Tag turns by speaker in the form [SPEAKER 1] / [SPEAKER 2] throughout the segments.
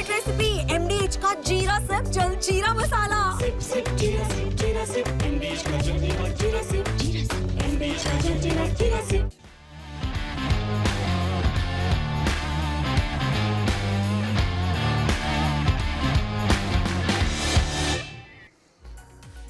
[SPEAKER 1] Favourite recipe MDH का जीरा sip जल जीरा मसाला।
[SPEAKER 2] सिप सिप जीरा सिप एमडीएच का जल जीरा सिप एमडीएच का जल जीरा sip.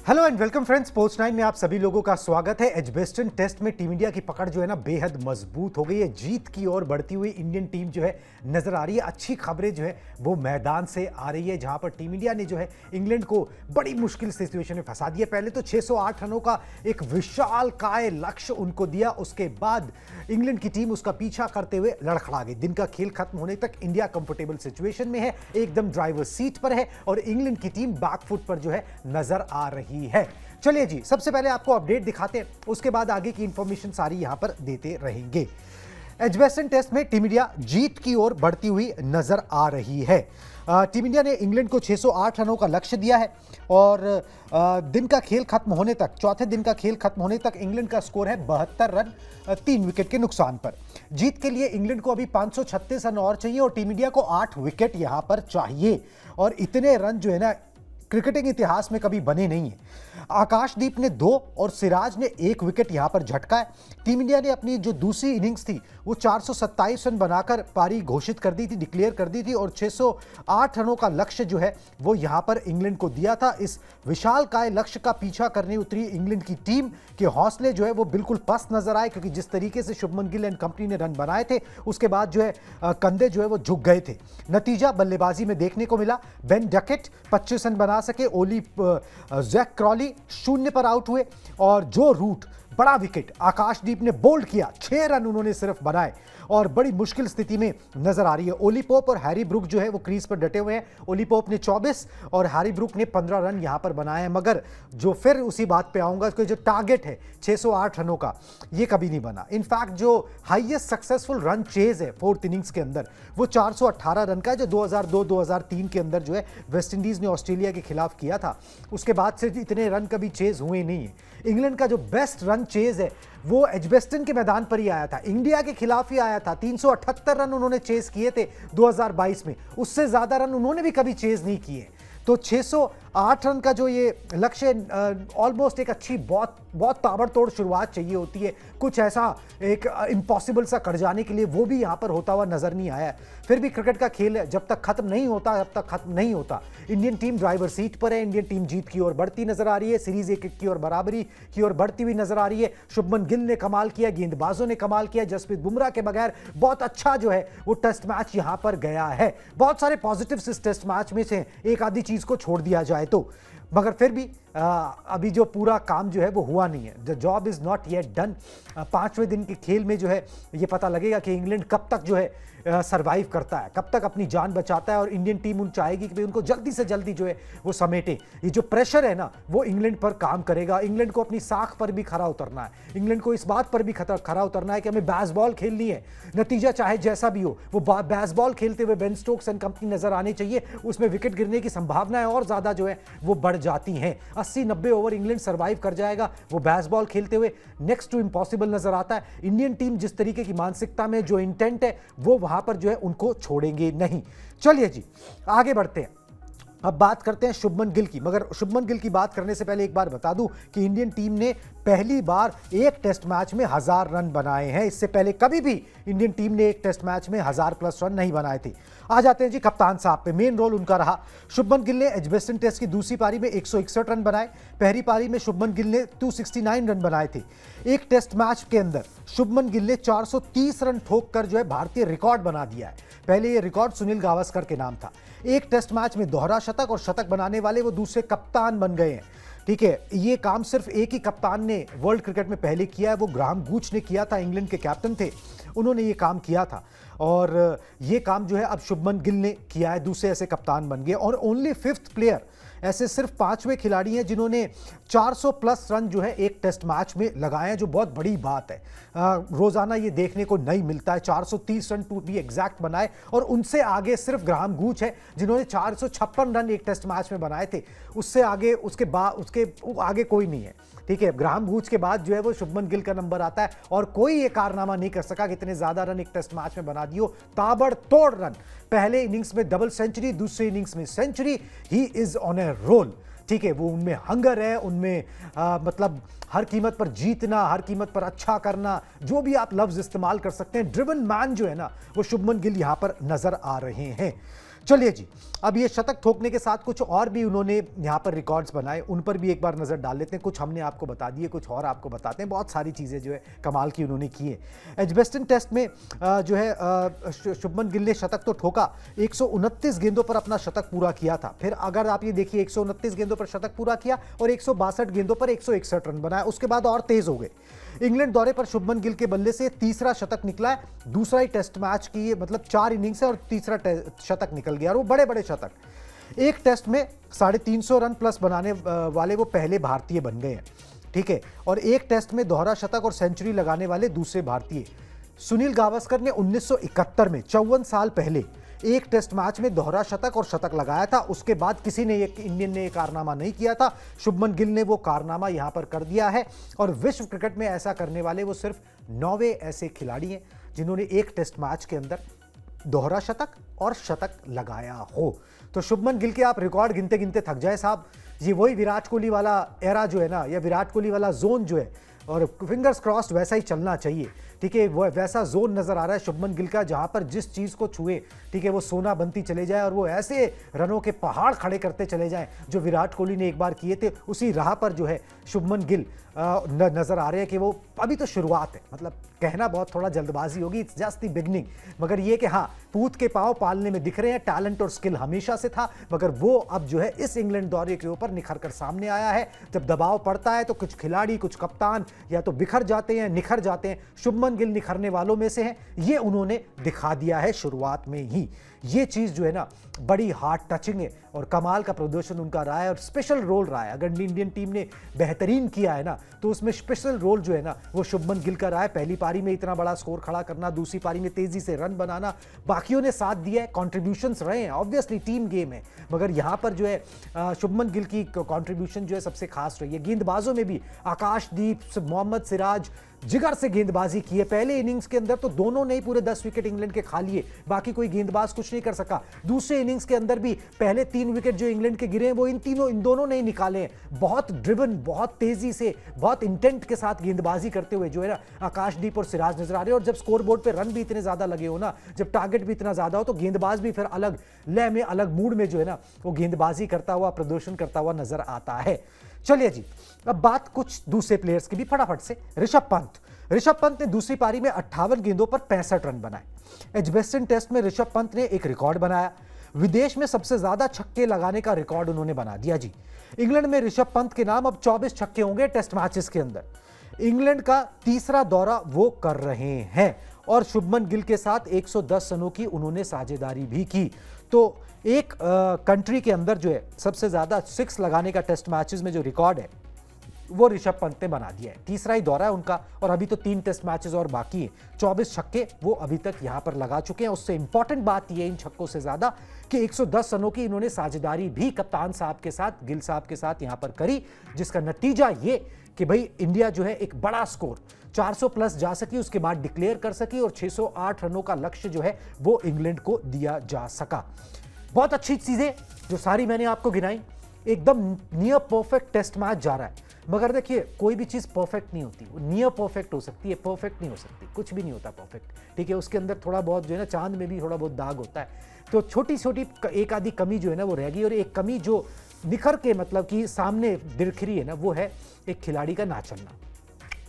[SPEAKER 3] Hello and welcome friends, sports 9 में आप सभी लोगों का स्वागत है। एजबेस्टन टेस्ट में टीम इंडिया की पकड़ जो है ना बेहद मजबूत हो गई है। जीत की ओर बढ़ती हुई इंडियन टीम जो है नजर आ रही है। अच्छी खबरें जो है वो मैदान से आ रही है, जहां पर टीम इंडिया ने जो है इंग्लैंड को बड़ी मुश्किल सिचुएशन में फंसा दिया। पहले तो 608 रनों का एक विशाल काय लक्ष्य उनको दिया, उसके बाद इंग्लैंड की टीम उसका पीछा करते हुए लड़खड़ा गई। दिन का खेल खत्म होने तक इंडिया कंफर्टेबल सिचुएशन में है, एकदम ड्राइवर सीट पर है और इंग्लैंड की टीम बैकफुट पर जो है नजर आ रही है। चलिए जी, सबसे पहले आपको अपडेट दिखाते हैं, उसके बाद आगे की इंफॉर्मेशन सारी यहां पर देते रहेंगे। एजबेस्टन टेस्ट में टीम इंडिया जीत की ओर बढ़ती हुई नजर आ रही है। टीम इंडिया ने इंग्लैंड को 608 रनों का लक्ष्य दिया है और दिन का खेल खत्म होने तक, चौथे दिन का खेल खत्म होने तक इंग्लैंड का स्कोर है 72 रन 3 विकेट के नुकसान पर। जीत के लिए इंग्लैंड को अभी 536 रन और चाहिए और टीम इंडिया को 8 विकेट यहां पर चाहिए और इतने रन जो है ना क्रिकेटिंग इतिहास में कभी बने नहीं है। आकाशदीप ने 2 और सिराज ने 1 विकेट यहां पर झटका है। टीम इंडिया ने अपनी जो दूसरी इनिंग्स थी वो 427 रन बनाकर पारी घोषित कर दी थी, डिक्लेयर कर दी थी और 608 रनों का लक्ष्य जो है वो यहां पर इंग्लैंड को दिया था। इस विशाल काय लक्ष्य का पीछा करने उतरी इंग्लैंड की टीम के हौसले जो है वो बिल्कुल पस्त नजर आए, क्योंकि जिस तरीके से शुभमन गिल एंड कंपनी ने रन बनाए थे उसके बाद जो है कंधे जो है वो झुक गए थे। नतीजा बल्लेबाजी में देखने को मिला। बेन डकेट 25 रन बना सके, ओली जैक क्रॉली 0 पर आउट हुए और जो रूट बड़ा विकेट आकाशदीप ने बोल्ड किया, 6 रन उन्होंने सिर्फ बनाए और बड़ी मुश्किल स्थिति में नजर आ रही है। ओली पोप और हैरी ब्रूक जो है वो क्रीज पर डटे हुए हैं। ओली पोप ने 24 और हैरी ब्रूक ने 15 रन यहां पर बनाए हैं, मगर जो फिर उसी बात पे आऊंगा कि जो टारगेट है 608 रनों का ये कभी नहीं बना। इनफैक्ट जो हाईएस्ट सक्सेसफुल रन चेज है फोर्थ इनिंग्स के अंदर वो 418 रन का है, जो 2002-2003 के अंदर जो है वेस्ट इंडीज ने ऑस्ट्रेलिया के खिलाफ किया था। उसके बाद से इतने रन कभी चेज हुए नहीं है। इंग्लैंड का जो बेस्ट रन चेज है वो एजबेस्टन के मैदान पर ही आया था, इंडिया के खिलाफ ही आया था। 378 रन उन्होंने चेज किए थे 2022 में, उससे ज्यादा रन उन्होंने भी कभी चेज नहीं किए। तो 608 रन का जो ये लक्ष्य ऑलमोस्ट एक अच्छी बहुत ताबड़तोड़ शुरुआत चाहिए होती है, कुछ ऐसा एक इम्पॉसिबल सा कर जाने के लिए, वो भी यहाँ पर होता हुआ नजर नहीं आया। फिर भी क्रिकेट का खेल है, जब तक खत्म नहीं होता तब तक खत्म नहीं होता। इंडियन टीम ड्राइवर सीट पर है, इंडियन टीम जीत की ओर बढ़ती नजर आ रही है, सीरीज 1-1 की ओर बराबरी की ओर बढ़ती हुई नजर आ रही है। शुभमन गिल ने कमाल किया, गेंदबाजों ने कमाल किया, जसप्रीत बुमराह के बगैर बहुत अच्छा जो है वो टेस्ट मैच यहां पर गया है। बहुत सारे पॉजिटिव्स इस टेस्ट मैच में से एक आधी चीज को छोड़ दिया जाए तो, मगर फिर भी अभी जो पूरा काम जो है वो हुआ नहीं है। The job is not yet done. 5वें दिन के खेल में जो है ये पता लगेगा कि इंग्लैंड कब तक जो है सरवाइव करता है, कब तक अपनी जान बचाता है और इंडियन टीम उन चाहेगी कि उनको जल्दी से जल्दी जो है वो समेटे। ये जो प्रेशर है ना वो इंग्लैंड पर काम करेगा। इंग्लैंड को अपनी साख पर भी खरा उतरना है, इंग्लैंड को इस बात पर भी खरा उतरना है कि हमें बेसबॉल खेलनी है। नतीजा चाहे जैसा भी हो, वो बेसबॉल खेलते हुए बेन स्टोक्स एंड कंपनी नजर आने चाहिए। उसमें विकेट गिरने की संभावनाएं और ज्यादा जो है वो बढ़ जाती हैं। 80-90 ओवर इंग्लैंड सर्वाइव कर जाएगा वो बेसबॉल खेलते हुए, नेक्स्ट टू इम्पॉसिबल नजर आता है। इंडियन टीम जिस तरीके की मानसिकता में जो इंटेंट है वो वहां पर जो है उनको छोड़ेंगे नहीं। चलिए जी आगे बढ़ते हैं, अब बात करते हैं शुभमन गिल की। मगर शुभमन गिल की बात करने से पहले एक बार बता दूं कि इंडियन टीम ने पहली बार एक टेस्ट मैच में 1000 रन बनाए हैं। इससे पहले कभी भी इंडियन टीम ने एक टेस्ट मैच में 1000+ रन नहीं बनाए थे। आ जाते हैं जी कप्तान साहब पे, मेन रोल उनका रहा। शुभमन गिल ने एजबेस्टन टेस्ट की दूसरी पारी में 161 रन बनाए, पहली पारी में शुभमन गिल ने 269 रन बनाए थे। एक टेस्ट मैच के अंदर शुभमन गिल ने 430 रन ठोक कर जो है भारतीय रिकॉर्ड बना दिया है। पहले ये रिकॉर्ड सुनील गावस्कर के नाम था। एक टेस्ट मैच में दोहरा शतक और शतक बनाने वाले वो दूसरे कप्तान बन गए हैं। ठीक है, ये काम सिर्फ एक ही कप्तान ने वर्ल्ड क्रिकेट में पहले किया है, वो ग्राहम गूच ने किया था, इंग्लैंड के कैप्टन थे, उन्होंने ये काम किया था और ये काम जो है अब शुभमन गिल ने किया है, दूसरे ऐसे कप्तान बन गए। और ओनली 5th प्लेयर, ऐसे सिर्फ 5वें खिलाड़ी हैं जिन्होंने 400+ रन जो है एक टेस्ट मैच में लगाए हैं, जो बहुत बड़ी बात है। रोजाना ये देखने को नहीं मिलता है। 430 रन टू बी एग्जैक्ट बनाए और उनसे आगे सिर्फ ग्राहम गूच है जिन्होंने 456 रन एक टेस्ट मैच में बनाए थे। उससे आगे उसके आगे कोई नहीं है। ठीक है, ग्राहम वुड्स के बाद जो है वो शुभमन गिल का नंबर आता है और कोई ये कारनामा नहीं कर सका कि इतने ज्यादा रन एक टेस्ट मैच में बना दियो। ताबड़तोड़ रन, पहले इनिंग्स में डबल सेंचुरी, दूसरे इनिंग्स में century. He is on a roll, ठीक है। वो उनमें हंगर है, उनमें मतलब हर कीमत पर जीतना, हर कीमत पर अच्छा करना, जो भी आप लफ्ज इस्तेमाल कर सकते हैं, ड्रिवन मैन जो है ना वो शुभमन गिल यहां पर नजर आ रहे हैं। चलिए जी, अब ये शतक ठोकने के साथ कुछ और भी उन्होंने यहाँ पर रिकॉर्ड्स बनाए, उन पर भी एक बार नज़र डाल लेते हैं। कुछ हमने आपको बता दिए, कुछ और आपको बताते हैं। बहुत सारी चीज़ें जो है कमाल की उन्होंने की है। एजबेस्टन टेस्ट में जो है शुभमन गिल ने शतक तो ठोका, 129 गेंदों पर अपना शतक पूरा किया था। फिर अगर आप ये देखिए, 129 गेंदों पर शतक पूरा किया और 162 गेंदों पर 161 रन बनाया, उसके बाद और तेज हो गए। इंग्लैंड दौरे पर शुभमन गिल के बल्ले से तीसरा शतक निकला है, दूसरा ही टेस्ट मैच की, मतलब 4 इनिंग्स है और तीसरा शतक निकल गया, और वो बड़े बड़े शतक। एक टेस्ट में 350 रन प्लस बनाने वाले वो पहले भारतीय बन गए हैं, ठीक है। और एक टेस्ट में दोहरा शतक और सेंचुरी लगाने वाले दूसरे भारतीय। सुनील गावस्कर ने 1971 में 54 साल पहले एक टेस्ट मैच में दोहरा शतक और शतक लगाया था। उसके बाद किसी ने इंडियन ने यह कारनामा नहीं किया था। शुभमन गिल ने वो कारनामा यहां पर कर दिया है, और विश्व क्रिकेट में ऐसा करने वाले वो सिर्फ 9 ऐसे खिलाड़ी हैं जिन्होंने एक टेस्ट मैच के अंदर दोहरा शतक और शतक लगाया हो। तो शुभमन गिल के आप रिकॉर्ड गिनते गिनते थक जाए साहब। ये वही विराट कोहली वाला एरा जो है ना, या विराट कोहली वाला जोन जो है, और फिंगर्स क्रॉस्ड वैसा ही चलना चाहिए, ठीक है। वो वैसा जोन नजर आ रहा है शुभमन गिल का, जहां पर जिस चीज को छुए, ठीक है, वो सोना बनती चले जाए और वो ऐसे रनों के पहाड़ खड़े करते चले जाएं जो विराट कोहली ने एक बार किए थे। उसी राह पर जो है शुभमन गिल नजर आ रहे हैं कि वो अभी तो शुरुआत है, मतलब कहना बहुत थोड़ा जल्दबाजी होगी, इट्स जस्ट द बिगनिंग। मगर ये कि हाँ, पूत के पांव पालने में दिख रहे हैं। टैलेंट और स्किल हमेशा से था, मगर वो अब जो है इस इंग्लैंड दौरे के ऊपर निखर कर सामने आया है। जब दबाव पड़ता है तो कुछ खिलाड़ी, कुछ कप्तान या तो बिखर जाते हैं, निखर जाते हैं। शुभमन गिल निखरने वालों में से हैं, ये उन्होंने दिखा दिया है शुरुआत में ही। ये चीज जो है ना बड़ी हार्ट टचिंग है, और कमाल का प्रदर्शन उनका रहा है, और स्पेशल रोल रहा है। अगर इंडियन टीम ने बेहतरीन किया है ना, तो उसमें स्पेशल रोल जो है ना वो शुभमन गिल का रहा है। पहली पारी में इतना बड़ा स्कोर खड़ा करना, दूसरी पारी में तेजी से रन बनाना, बाकियों ने साथ दिया है, कॉन्ट्रीब्यूशंस रहे हैं, ऑब्वियसली टीम गेम है, मगर यहां पर जो है शुभमन गिल की कॉन्ट्रीब्यूशन जो है सबसे खास रही है। गेंदबाजों में भी आकाशदीप, मोहम्मद सिराज जिगर से गेंदबाजी की है। पहले इनिंग्स के अंदर तो दोनों ने ही पूरे 10 विकेट इंग्लैंड के खा लिए, बाकी कोई गेंदबाज कुछ नहीं कर सका। दूसरे इनिंग्स के अंदर भी पहले 3 विकेट जो इंग्लैंड के गिरे हैं वो इन दोनों ने ही निकाले हैं। बहुत ड्रिवन, बहुत तेजी से, बहुत इंटेंट के साथ गेंदबाजी करते हुए जो है ना आकाशदीप और सिराज नजर आ रहे हैं। और जब स्कोर बोर्ड पे रन भी इतने ज्यादा लगे हो ना, जब टारगेट भी इतना ज्यादा हो, तो गेंदबाज भी फिर अलग लय में, अलग मूड में जो है ना वो गेंदबाजी करता हुआ, प्रदर्शन करता हुआ नजर आता है। चलिए जी, अब बात कुछ दूसरे प्लेयर्स की भी फटाफट से। ऋषभ पंत ने दूसरी पारी में 58 गेंदों पर 65 रन बनाए। एजबेस्टन टेस्ट में ऋषभ पंत ने एक रिकॉर्ड बनाया, विदेश में सबसे ज्यादा छक्के लगाने का रिकॉर्ड उन्होंने बना दिया जी। इंग्लैंड में ऋषभ पंत के नाम अब 24 छक्के होंगे टेस्ट मैचेस के अंदर। इंग्लैंड का तीसरा दौरा वो कर रहे हैं, और शुभमन गिल के साथ 110 रनों की उन्होंने साझेदारी भी की। तो एक कंट्री के अंदर जो है सबसे ज्यादा 6 लगाने का टेस्ट मैचेस में जो रिकॉर्ड है वो ऋषभ पंत ने बना दिया है। तीसरा ही दौरा है उनका, और अभी तो 3 टेस्ट मैचेस और बाकी हैं। 24 छक्के वो अभी तक यहां पर लगा चुके हैं। उससे इंपॉर्टेंट बात ये इन छक्कों से ज्यादा कि 110 रनों की इन्होंने साझेदारी भी कप्तान साहब के साथ, गिल साहब के साथ यहां पर करी, जिसका नतीजा ये कि भाई इंडिया जो है एक बड़ा स्कोर 400 प्लस जा सकी, उसके बाद डिक्लेयर कर सकी, और 608 रनों का लक्ष्य जो है वो इंग्लैंड को दिया जा सका। बहुत अच्छी चीजें जो सारी मैंने आपको गिनाई। एकदम नियर परफेक्ट टेस्ट मैच जा रहा है, मगर देखिए कोई भी चीज परफेक्ट नहीं होती, वो नियर परफेक्ट हो सकती है, परफेक्ट नहीं हो सकती। कुछ भी नहीं होता परफेक्ट, ठीक है। उसके अंदर थोड़ा बहुत जो है ना, चांद में भी थोड़ा बहुत दाग होता है। तो छोटी छोटी एक आधी कमी जो है ना वो रह गई, और एक कमी जो निखर के मतलब कि सामने दिख रही है ना, वो है एक खिलाड़ी का ना चलना।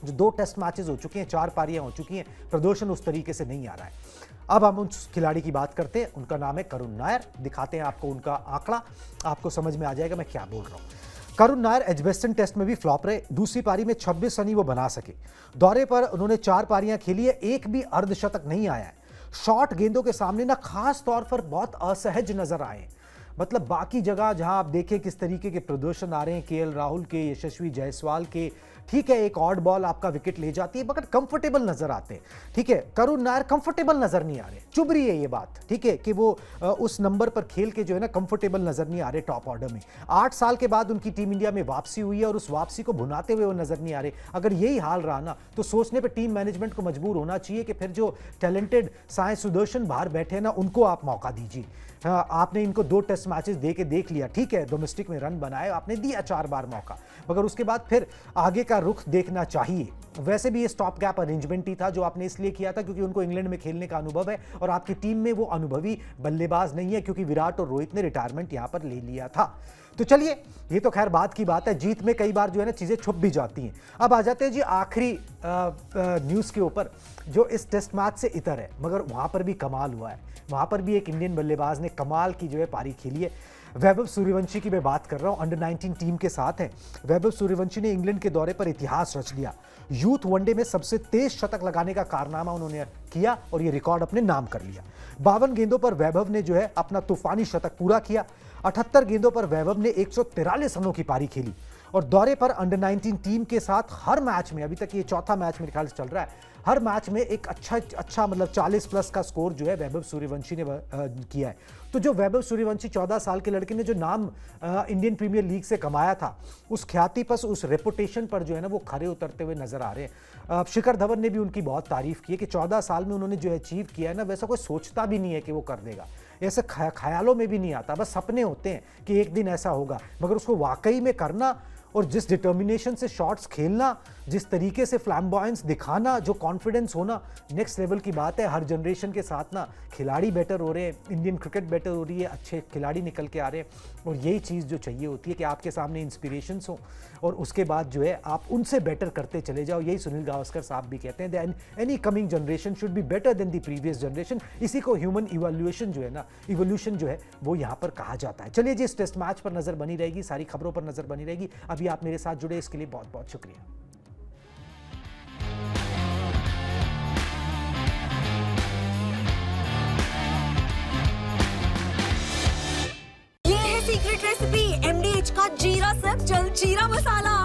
[SPEAKER 3] जो 2 टेस्ट मैचेस हो चुके हैं, 4 पारियां हो चुकी हैं, प्रदर्शन उस तरीके से नहीं आ रहा है। अब हम उस खिलाड़ी की बात करते हैं, उनका नाम है करुण नायर। दिखाते हैं आपको उनका आंकड़ा, आपको समझ में आ जाएगा मैं क्या बोल रहा हूं। करुण नायर एजबेस्टन टेस्ट में भी फ्लॉप रहे। दूसरी पारी में 26 रन ही वो बना सके। दौरे पर उन्होंने 4 पारियां खेली है, एक भी अर्धशतक नहीं आया है। शॉर्ट गेंदों के सामने ना खास तौर पर बहुत असहज नजर आए। मतलब बाकी जगह जहां आप देखें किस तरीके के प्रदर्शन आ रहे हैं केएल राहुल के, यशस्वी जायसवाल के, ठीक है, एक ऑड बॉल आपका विकेट ले जाती है, मगर कंफर्टेबल नजर आते हैं। ठीक है, करुण नायर कंफर्टेबल नजर नहीं आ रहे, चुभ रही है ये बात, ठीक है, कि वो उस नंबर पर खेल के जो है ना कंफर्टेबल नजर नहीं आ रहे टॉप ऑर्डर में। 8 साल के बाद उनकी टीम इंडिया में वापसी हुई है और उस वापसी को भुनाते हुए वो नजर नहीं आ रहे। अगर यही हाल रहा ना तो सोचने पे टीम मैनेजमेंट को मजबूर होना चाहिए कि फिर जो टैलेंटेड साई सुदर्शन बाहर बैठे हैं ना, उनको आप मौका दीजिए। हाँ, आपने इनको 2 टेस्ट मैचेस दे के देख लिया, ठीक है, डोमेस्टिक में रन बनाए, आपने दिया 4 बार मौका, मगर उसके बाद फिर आगे का रुख देखना चाहिए। वैसे भी ये स्टॉप गैप अरेंजमेंट ही था जो आपने इसलिए किया था क्योंकि उनको इंग्लैंड में खेलने का अनुभव है और आपकी टीम में वो अनुभवी बल्लेबाज नहीं है क्योंकि विराट और रोहित ने रिटायरमेंट यहां पर ले लिया था। तो चलिए, ये तो खैर बात की बात है, जीत में कई बार जो है ना चीजें छुप भी जाती हैं। अब आ जाते हैं जी आखिरी न्यूज के ऊपर जो इस टेस्ट मैच से इतर है, मगर वहां पर भी कमाल हुआ है, वहां पर भी एक इंडियन बल्लेबाज ने कमाल की जो है पारी खेली है। वैभव सूर्यवंशी की मैं बात कर रहा हूं, अंडर 19 टीम के साथ है। वैभव सूर्यवंशी ने इंग्लैंड के दौरे पर इतिहास रच दिया, यूथ वनडे में सबसे तेज शतक लगाने का कारनामा उन्होंने किया और ये रिकॉर्ड अपने नाम कर लिया। 52 गेंदों पर वैभव ने जो है अपना तूफानी शतक पूरा किया। 78 गेंदों पर वैभव ने 143 रनों की पारी खेली और दौरे पर अंडर 19 टीम के साथ हर मैच में, अभी तक ये चौथा मैच मेरे ख्याल से चल रहा है, हर मैच में एक अच्छा मतलब 40 प्लस का स्कोर जो है वैभव सूर्यवंशी ने किया है। तो जो वैभव सूर्यवंशी 14 साल के लड़के ने जो नाम इंडियन प्रीमियर लीग से कमाया था, उस ख्याति पर, उस रेपुटेशन पर जो है ना वो खरे उतरते हुए नजर आ रहे हैं। शिखर धवन ने भी उनकी बहुत तारीफ की है कि 14 साल में उन्होंने जो अचीव किया है ना, वैसा कोई सोचता भी नहीं है कि वो कर देगा, ऐसे ख्यालों में भी नहीं आता, बस सपने होते हैं कि एक दिन ऐसा होगा, मगर उसको वाकई में करना और जिस डिटर्मिनेशन से शॉट्स खेलना, जिस तरीके से फ्लैम्बॉयंस दिखाना, जो कॉन्फिडेंस होना, नेक्स्ट लेवल की बात है। हर जनरेशन के साथ ना खिलाड़ी बेटर हो रहे हैं, इंडियन क्रिकेट बेटर हो रही है, अच्छे खिलाड़ी निकल के आ रहे हैं और यही चीज़ जो चाहिए होती है कि आपके सामने इंस्पिरेशंस हो और उसके बाद जो है आप उनसे बेटर करते चले जाओ। यही सुनील गावस्कर साहब भी कहते हैं, than any coming generation should be better than the previous generation. इसी को ह्यूमन इवोल्यूशन जो है ना, इवोल्यूशन जो है वो यहाँ पर कहा जाता है। चलिए जी, इस टेस्ट मैच पर नजर बनी रहेगी, सारी खबरों पर नजर बनी रहेगी। अभी आप मेरे साथ जुड़े इसके लिए बहुत बहुत शुक्रिया।
[SPEAKER 1] ये है सीक्रेट रेसिपी MDH का जीरा सिर्फ जलजीरा मसाला।